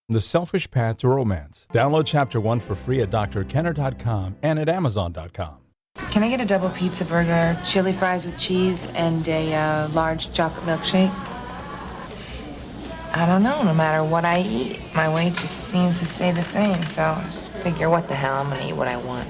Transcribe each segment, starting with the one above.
The Selfish Path to Romance. Download Chapter 1 for free at drkenner.com and at amazon.com. Can I get a double pizza burger, chili fries with cheese, and a large chocolate milkshake? I don't know. No matter what I eat, my weight just seems to stay the same. So I just figure, what the hell, I'm going to eat what I want.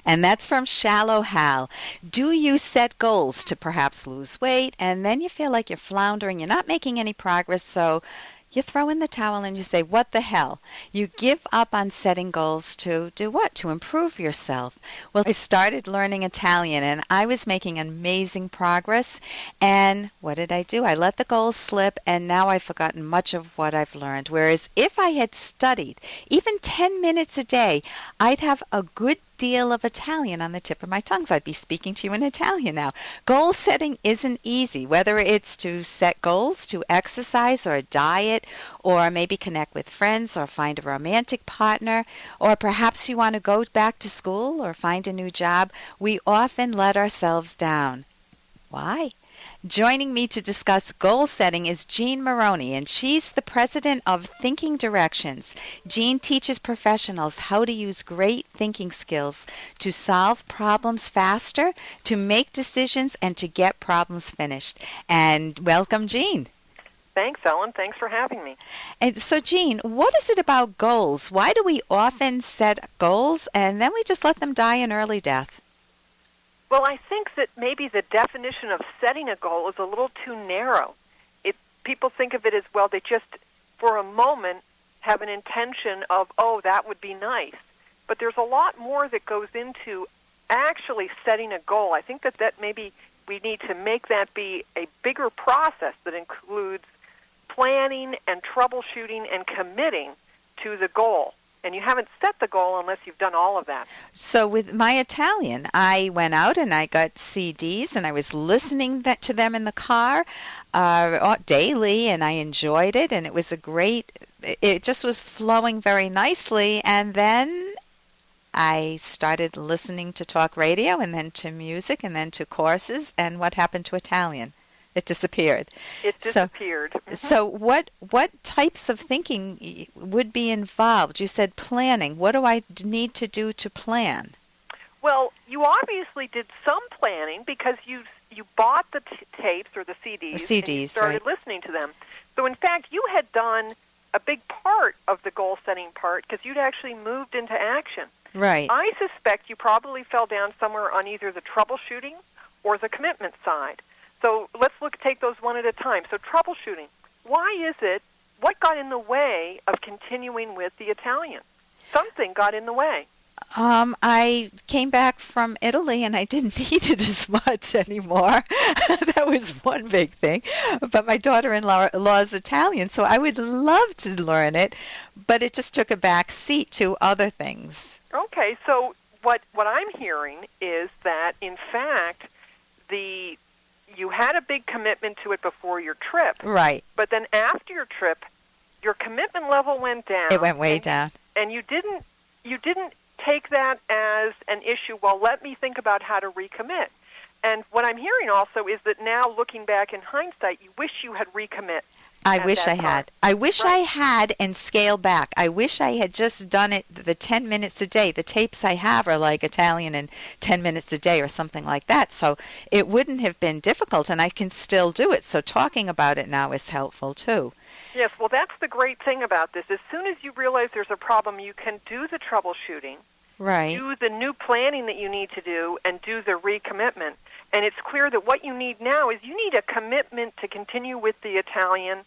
And that's from Shallow Hal. Do you set goals to perhaps lose weight, and then you feel like you're floundering, you're not making any progress, so you throw in the towel and you say, what the hell? You give up on setting goals to do what? To improve yourself. Well, I started learning Italian and I was making amazing progress. And what did I do? I let the goals slip and now I've forgotten much of what I've learned. Whereas if I had studied even 10 minutes a day, I'd have a good deal of Italian on the tip of my tongue. So I'd be speaking to you in Italian now. Goal setting isn't easy, whether it's to set goals, to exercise or a diet, or maybe connect with friends or find a romantic partner, or perhaps you want to go back to school or find a new job. We often let ourselves down. Why? Joining me to discuss goal setting is Jean Moroney, and she's the president of Thinking Directions. Jean teaches professionals how to use great thinking skills to solve problems faster, to make decisions, and to get problems finished. And welcome, Jean. Thanks, Ellen. Thanks for having me. And so, Jean, what is it about goals? Why do we often set goals and then we just let them die an early death? Well, I think that maybe the definition of setting a goal is a little too narrow. People think of it as, well, they just, for a moment, have an intention of, oh, that would be nice. But there's a lot more that goes into actually setting a goal. I think that maybe we need to make that be a bigger process that includes planning and troubleshooting and committing to the goal. And you haven't set the goal unless you've done all of that. So with my Italian, I went out and I got CDs and I was listening to them in the car daily, and I enjoyed it, and it was it just was flowing very nicely. And then I started listening to talk radio and then to music and then to courses, and what happened to Italian? It disappeared. It disappeared. So what types of thinking would be involved? You said planning. What do I need to do to plan? Well, you obviously did some planning because you bought the tapes or the CDs and you started listening to them. So, in fact, you had done a big part of the goal-setting part because you'd actually moved into action. Right. I suspect you probably fell down somewhere on either the troubleshooting or the commitment side. So let's take those one at a time. So troubleshooting. Why is it, what got in the way of continuing with the Italian? Something got in the way. I came back from Italy and I didn't need it as much anymore. That was one big thing. But my daughter-in-law is Italian, so I would love to learn it, but it just took a back seat to other things. Okay, so what I'm hearing is that, in fact, you had a big commitment to it before your trip. Right. But then after your trip, your commitment level went down. It went way down. And you didn't take that as an issue, well, let me think about how to recommit. And what I'm hearing also is that now, looking back in hindsight, you wish you had recommit. I wish I had. I wish I had and scaled back. I wish I had just done it the 10 minutes a day. The tapes I have are like Italian and 10 minutes a day or something like that. So it wouldn't have been difficult, and I can still do it. So talking about it now is helpful, too. Yes, well, that's the great thing about this. As soon as you realize there's a problem, you can do the troubleshooting, do the new planning that you need to do, and do the recommitment. And it's clear that what you need now is you need a commitment to continue with the Italian.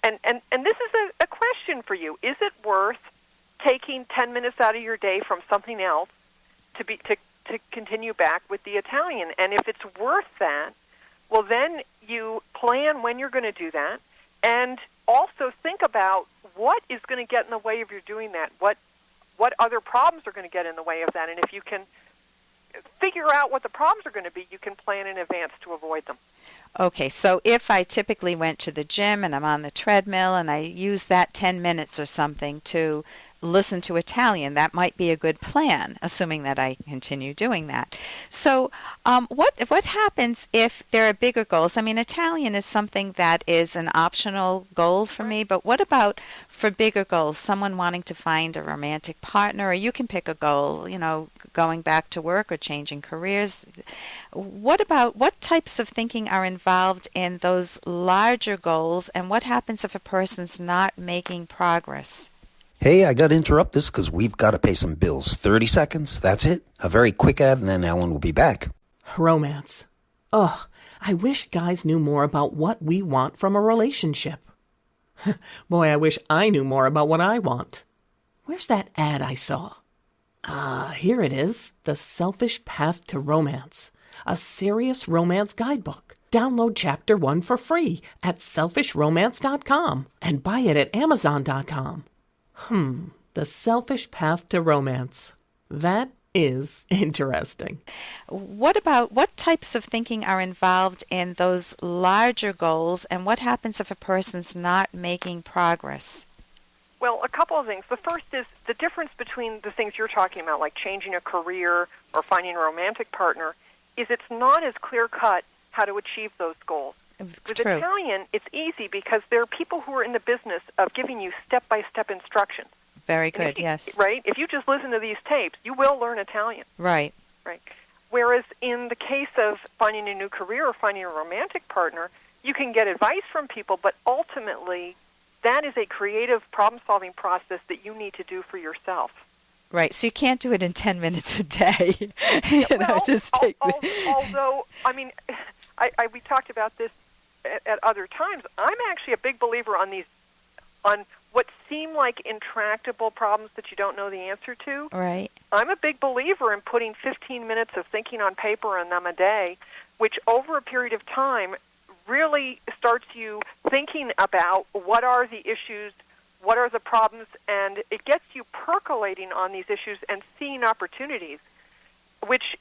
And this is a question for you. Is it worth taking 10 minutes out of your day from something else to continue back with the Italian? And if it's worth that, well, then you plan when you're going to do that, and also think about what is going to get in the way of you doing that. What other problems are going to get in the way of that? And if you can figure out what the problems are going to be, you can plan in advance to avoid them. Okay, so if I typically went to the gym and I'm on the treadmill and I use that 10 minutes or something to listen to Italian. That might be a good plan, assuming that I continue doing that. So what happens if there are bigger goals? I mean, Italian is something that is an optional goal for me, but what about for bigger goals, someone wanting to find a romantic partner, or you can pick a goal, going back to work or changing careers. What types of thinking are involved in those larger goals, and what happens if a person's not making progress? Hey, I got to interrupt this because we've got to pay some bills. 30 seconds, that's it. A very quick ad, and then Ellen will be back. Romance. Ugh, I wish guys knew more about what we want from a relationship. Boy, I wish I knew more about what I want. Where's that ad I saw? Here it is. The Selfish Path to Romance. A serious romance guidebook. Download Chapter 1 for free at selfishromance.com and buy it at amazon.com. The Selfish Path to Romance. That is interesting. What types of thinking are involved in those larger goals, and what happens if a person's not making progress? Well, a couple of things. The first is the difference between the things you're talking about, like changing a career or finding a romantic partner, is it's not as clear-cut how to achieve those goals. With True. Italian, it's easy because there are people who are in the business of giving you step-by-step instructions. Very good, yes. Right? If you just listen to these tapes, you will learn Italian. Right. Right. Whereas in the case of finding a new career or finding a romantic partner, you can get advice from people, but ultimately that is a creative problem-solving process that you need to do for yourself. Right, so you can't do it in 10 minutes a day. Although, I mean, we talked about this at other times. I'm actually a big believer on what seem like intractable problems that you don't know the answer to. Right. I'm a big believer in putting 15 minutes of thinking on paper on them a day, which over a period of time really starts you thinking about what are the issues, what are the problems, and it gets you percolating on these issues and seeing opportunities, which,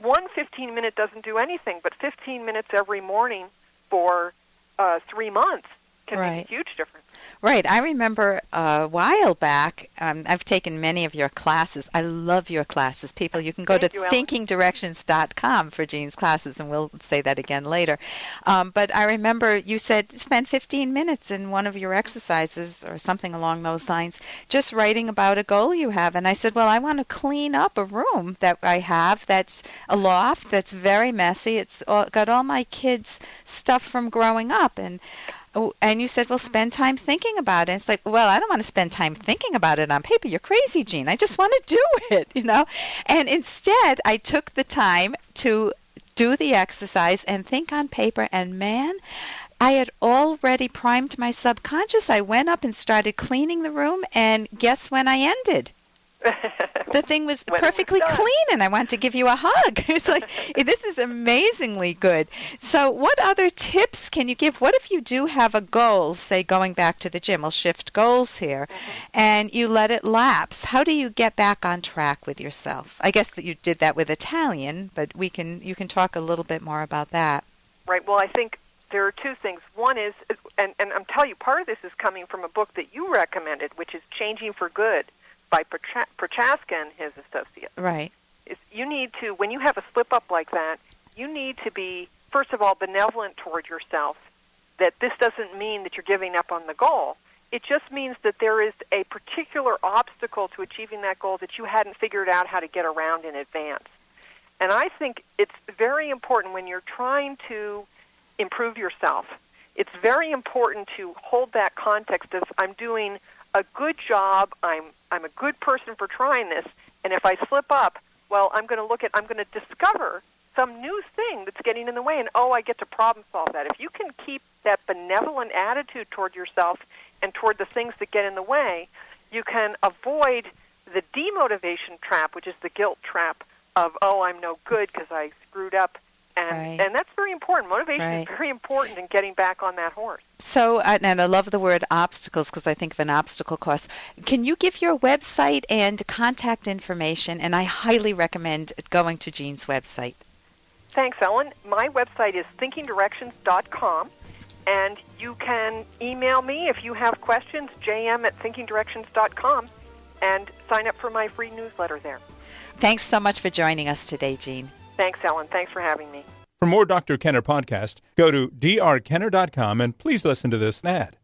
one 15-minute doesn't do anything, but 15 minutes every morning for 3 months can make a huge difference. Right. I remember a while back, I've taken many of your classes. I love your classes. People, you can go to thinkingdirections.com for Jean's classes, and we'll say that again later. But I remember you said spend 15 minutes in one of your exercises or something along those lines, just writing about a goal you have. And I said, well, I want to clean up a room that I have that's a loft that's very messy. It's got all my kids' stuff from growing up. And you said, well, spend time thinking about it. It's like, well, I don't want to spend time thinking about it on paper. You're crazy, Jean. I just want to do it, And instead, I took the time to do the exercise and think on paper. And, man, I had already primed my subconscious. I went up and started cleaning the room, and guess when I ended? The thing was perfectly clean, and I wanted to give you a hug. It's like, this is amazingly good. So what other tips can you give? What if you do have a goal, say going back to the gym? We'll shift goals here, and you let it lapse. How do you get back on track with yourself? I guess that you did that with Italian, but you can talk a little bit more about that. Right. Well, I think there are two things. One is, and I'm telling you, part of this is coming from a book that you recommended, which is Changing for Good, by Prochaska and his associate. Right. You need to, when you have a slip-up like that, you need to be, first of all, benevolent toward yourself, that this doesn't mean that you're giving up on the goal. It just means that there is a particular obstacle to achieving that goal that you hadn't figured out how to get around in advance. And I think it's very important when you're trying to improve yourself, it's very important to hold that context of, I'm doing a good job, I'm a good person for trying this, and if I slip up, well, I'm going to discover some new thing that's getting in the way, and I get to problem solve that. If you can keep that benevolent attitude toward yourself and toward the things that get in the way, you can avoid the demotivation trap, which is the guilt trap of, I'm no good because I screwed up. And that's very important. Motivation is very important in getting back on that horse. So, and I love the word obstacles because I think of an obstacle course. Can you give your website and contact information? And I highly recommend going to Jean's website. Thanks, Ellen. My website is thinkingdirections.com, and you can email me if you have questions, jm@thinkingdirections.com. and sign up for my free newsletter there. Thanks so much for joining us today, Jean. Thanks, Ellen. Thanks for having me. For more Dr. Kenner podcast, go to drkenner.com and please listen to this ad.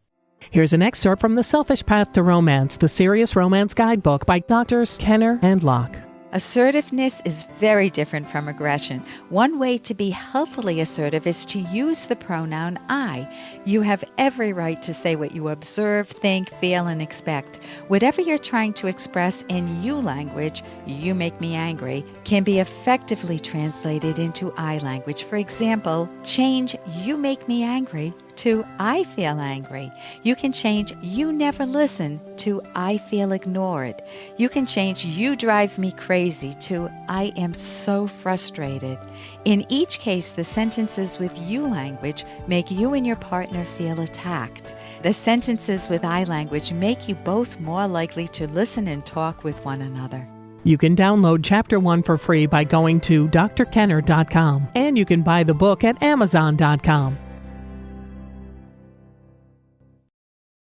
Here's an excerpt from The Selfish Path to Romance, the Serious Romance Guidebook by Drs. Kenner and Locke. Assertiveness is very different from aggression. One way to be healthily assertive is to use the pronoun I. You have every right to say what you observe, think, feel, and expect. Whatever you're trying to express in you language, you make me angry, can be effectively translated into I language. For example, change you make me angry to I feel angry. You can change you never listen to I feel ignored. You can change you drive me crazy to I am so frustrated. In each case, the sentences with you language make you and your partner feel attacked. The sentences with I language make you both more likely to listen and talk with one another. You can download Chapter 1 for free by going to drkenner.com, and you can buy the book at amazon.com.